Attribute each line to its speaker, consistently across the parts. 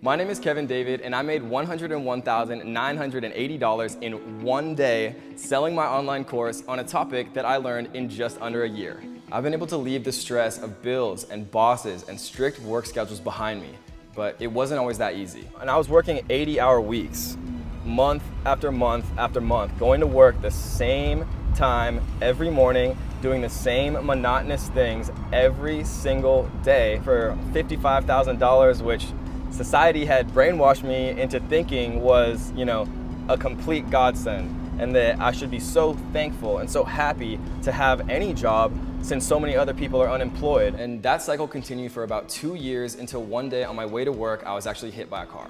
Speaker 1: My name is Kevin David, and I made $101,980 in one day selling my online course on a topic that I learned in just under a year. I've been able to leave the stress of bills and bosses and strict work schedules behind me, but it wasn't always that easy. And I was working 80-hour weeks, month after month after month, going to work the same time every morning, doing the same monotonous things every single day for $55,000, which society had brainwashed me into thinking was, a complete godsend, and that I should be so thankful and so happy to have any job since so many other people are unemployed. And that cycle continued for about 2 years until one day on my way to work, I was actually hit by a car.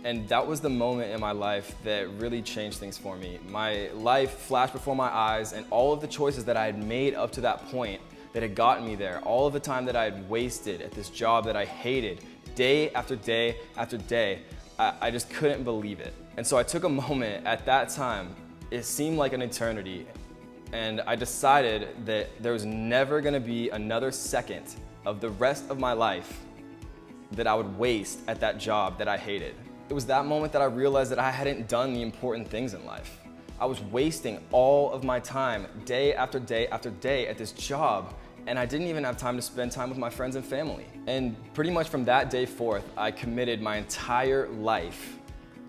Speaker 1: And that was the moment in my life that really changed things for me. My life flashed before my eyes, and all of the choices that I had made up to that point that had gotten me there, all of the time that I had wasted at this job that I hated, day after day after day, I just couldn't believe it. And so I took a moment at that time, it seemed like an eternity, and I decided that there was never gonna be another second of the rest of my life that I would waste at that job that I hated. It was that moment that I realized that I hadn't done the important things in life. I was wasting all of my time, day after day after day at this job, and I didn't even have time to spend time with my friends and family. And pretty much from that day forth, I committed my entire life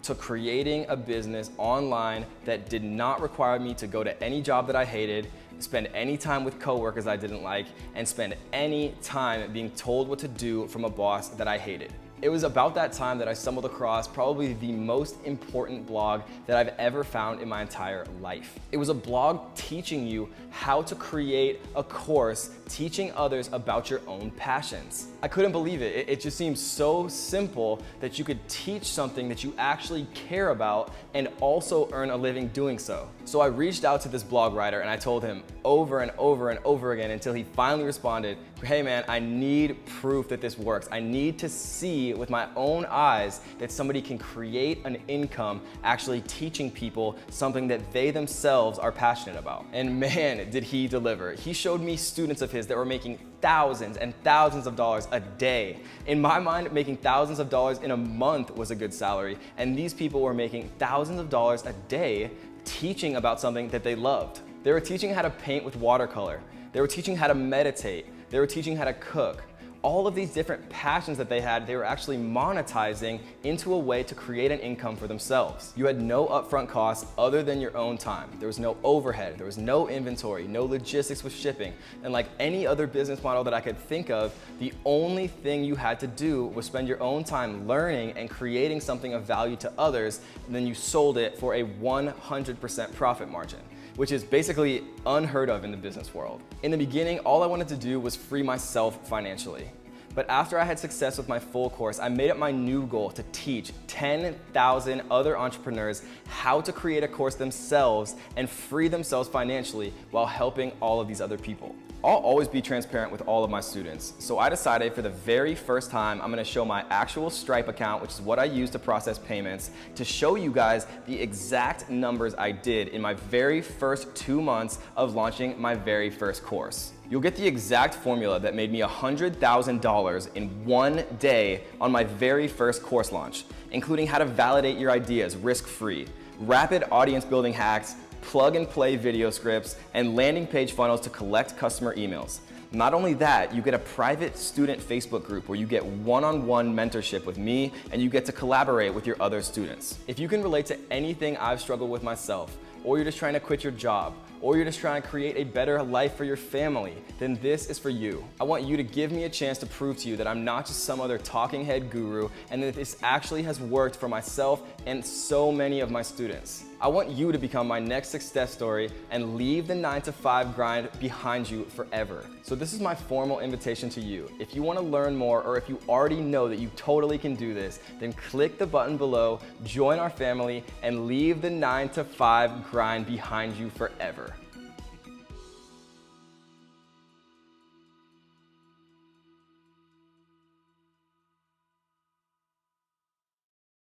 Speaker 1: to creating a business online that did not require me to go to any job that I hated, spend any time with coworkers I didn't like, and spend any time being told what to do from a boss that I hated. It was about that time that I stumbled across probably the most important blog that I've ever found in my entire life. It was a blog teaching you how to create a course teaching others about your own passions. I couldn't believe it. It just seemed so simple that you could teach something that you actually care about and also earn a living doing so. So I reached out to this blog writer and I told him over and over and over again until he finally responded, "Hey man, I need proof that this works. I need to see with my own eyes that somebody can create an income actually teaching people something that they themselves are passionate about." And man, did he deliver. He showed me students of his that were making thousands and thousands of dollars a day. In my mind, making thousands of dollars in a month was a good salary, and these people were making thousands of dollars a day teaching about something that they loved. They were teaching how to paint with watercolor. They were teaching how to meditate. They were teaching how to cook. All of these different passions that they had, they were actually monetizing into a way to create an income for themselves. You had no upfront costs other than your own time. There was no overhead, there was no inventory, no logistics with shipping. And like any other business model that I could think of, the only thing you had to do was spend your own time learning and creating something of value to others, and then you sold it for a 100% profit margin, which is basically unheard of in the business world. In the beginning, all I wanted to do was free myself financially. But after I had success with my full course, I made it my new goal to teach 10,000 other entrepreneurs how to create a course themselves and free themselves financially while helping all of these other people. I'll always be transparent with all of my students, so I decided for the very first time I'm going to show my actual Stripe account, which is what I use to process payments, to show you guys the exact numbers I did in my very first 2 months of launching my very first course. You'll get the exact formula that made me $100,000 in one day on my very first course launch, including how to validate your ideas risk-free, rapid audience building hacks, plug and play video scripts, and landing page funnels to collect customer emails. Not only that, you get a private student Facebook group where you get one-on-one mentorship with me and you get to collaborate with your other students. If you can relate to anything I've struggled with myself, or you're just trying to quit your job, or you're just trying to create a better life for your family, then this is for you. I want you to give me a chance to prove to you that I'm not just some other talking head guru, and that this actually has worked for myself and so many of my students. I want you to become my next success story and leave the 9-to-5 grind behind you forever. So this is my formal invitation to you. If you want to learn more, or if you already know that you totally can do this, then click the button below, join our family, and leave the 9-to-5 grind behind you forever.